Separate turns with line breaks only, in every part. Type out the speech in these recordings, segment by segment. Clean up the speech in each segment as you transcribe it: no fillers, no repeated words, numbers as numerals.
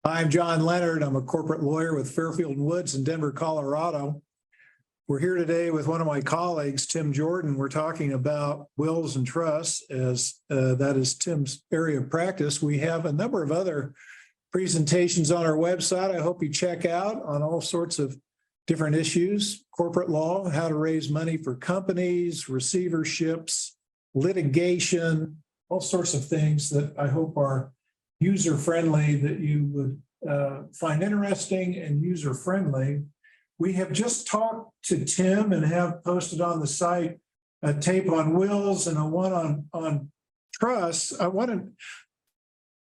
I'm John Leonard. I'm a corporate lawyer with Fairfield and Woods in Denver, Colorado. We're here today with one of my colleagues, Tim Jordan. We're talking about wills and trusts as that is Tim's area of practice. We have a number of other presentations on our website. I hope you check out on all sorts of different issues, corporate law, how to raise money for companies, receiverships, litigation, all sorts of things that I hope are user-friendly that you would find interesting and user-friendly. We have just talked to Tim and have posted on the site a tape on wills and a one on trusts.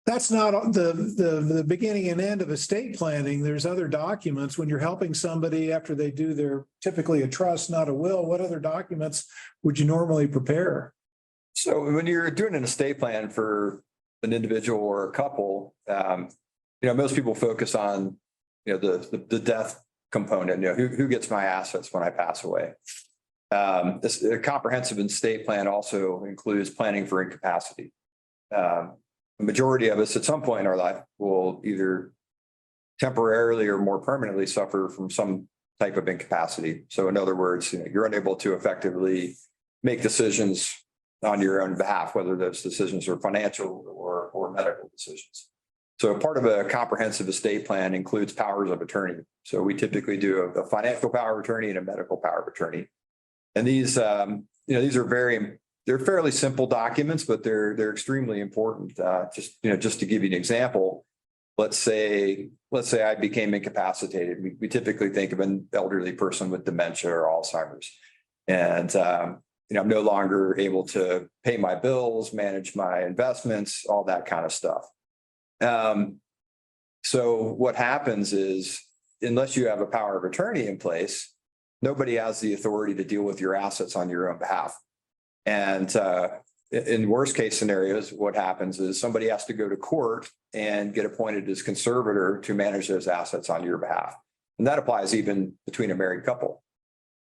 That's not the beginning and end of estate planning. There's other documents when you're helping somebody after they do their typically a trust, not a will. What other documents would you normally prepare?
So when you're doing an estate plan for an individual or a couple, most people focus on, the death component, who gets my assets when I pass away. A comprehensive estate plan also includes planning for incapacity. The majority of us at some point in our life will either temporarily or more permanently suffer from some type of incapacity. So in other words, you're unable to effectively make decisions on your own behalf, whether those decisions are financial or medical decisions. So part of a comprehensive estate plan includes powers of attorney. So we typically do a financial power of attorney and a medical power of attorney. And these are they're fairly simple documents, but they're extremely important. Just to give you an example, let's say I became incapacitated. We typically think of an elderly person with dementia or Alzheimer's. And I'm no longer able to pay my bills, manage my investments, all that kind of stuff. So what happens is, unless you have a power of attorney in place, nobody has the authority to deal with your assets on your own behalf. And in worst case scenarios, what happens is somebody has to go to court and get appointed as conservator to manage those assets on your behalf. And that applies even between a married couple.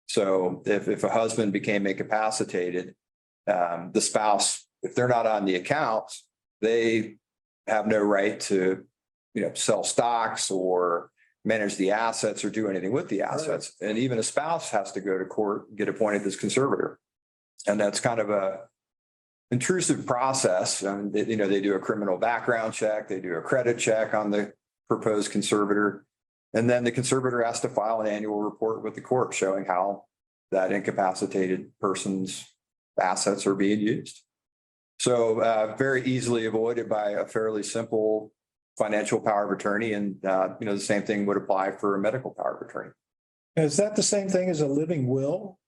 So if a husband became incapacitated, the spouse, if they're not on the account, they have no right to, sell stocks or manage the assets or do anything with the assets. Right. And even a spouse has to go to court and get appointed as conservator. And that's kind of a intrusive process. They do a criminal background check, they do a credit check on the proposed conservator. And then the conservator has to file an annual report with the court showing how that incapacitated person's assets are being used. So very easily avoided by a fairly simple financial power of attorney. And, the same thing would apply for a medical power of attorney.
Is that the same thing as a living will?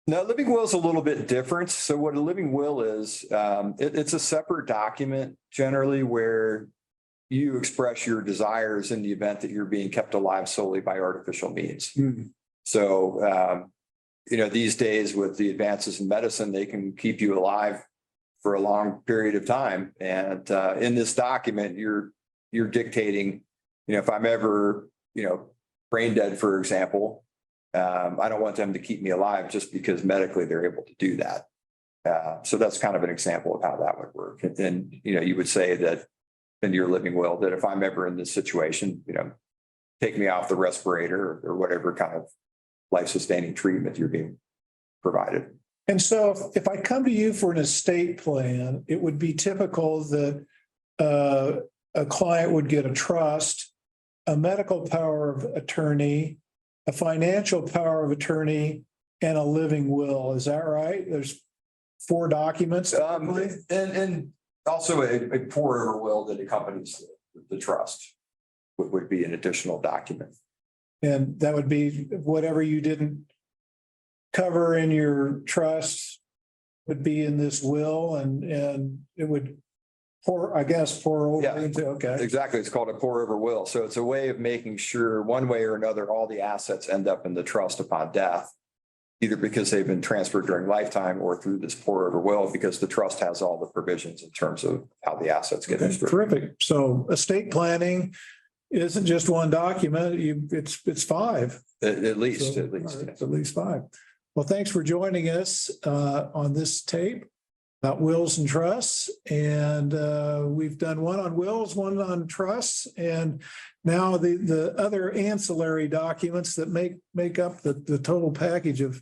No, living will is a little bit different. So what a living will is, it's a separate document generally where you express your desires in the event that you're being kept alive solely by artificial means. Mm-hmm. So, these days with the advances in medicine, they can keep you alive for a long period of time. And in this document, you're dictating, if I'm ever, brain dead, for example, I don't want them to keep me alive just because medically they're able to do that. So that's kind of an example of how that would work. And then, you would say that in your living will that if I'm ever in this situation, take me off the respirator or whatever kind of life-sustaining treatment you're being provided.
And so if I come to you for an estate plan, it would be typical that a client would get a trust, a medical power of attorney, a financial power of attorney, and a living will. Is that right? There's 4 documents.
And also a pour-over will that accompanies the trust would be an additional document.
And that would be whatever you didn't cover in your trust would be in this will, and it would pour over into, okay.
Exactly. It's called a pour-over will. So it's a way of making sure one way or another, all the assets end up in the trust upon death, either because they've been transferred during lifetime or through this pour-over will, because the trust has all the provisions in terms of how the assets get distributed.
Terrific. So estate planning isn't just one document. It's 5.
At least.
It's at least 5. Well, thanks for joining us on this tape. about wills and trusts. And we've done one on wills, one on trusts, and now the other ancillary documents that make up the total package of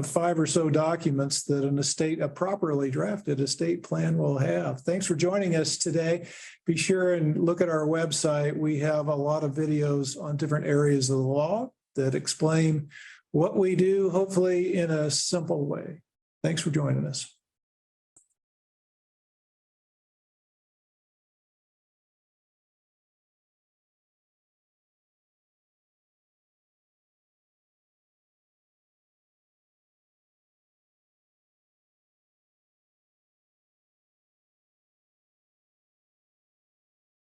5 or so documents that a properly drafted estate plan will have. Thanks for joining us today. Be sure and look at our website. We have a lot of videos on different areas of the law that explain what we do, hopefully in a simple way. Thanks for joining us.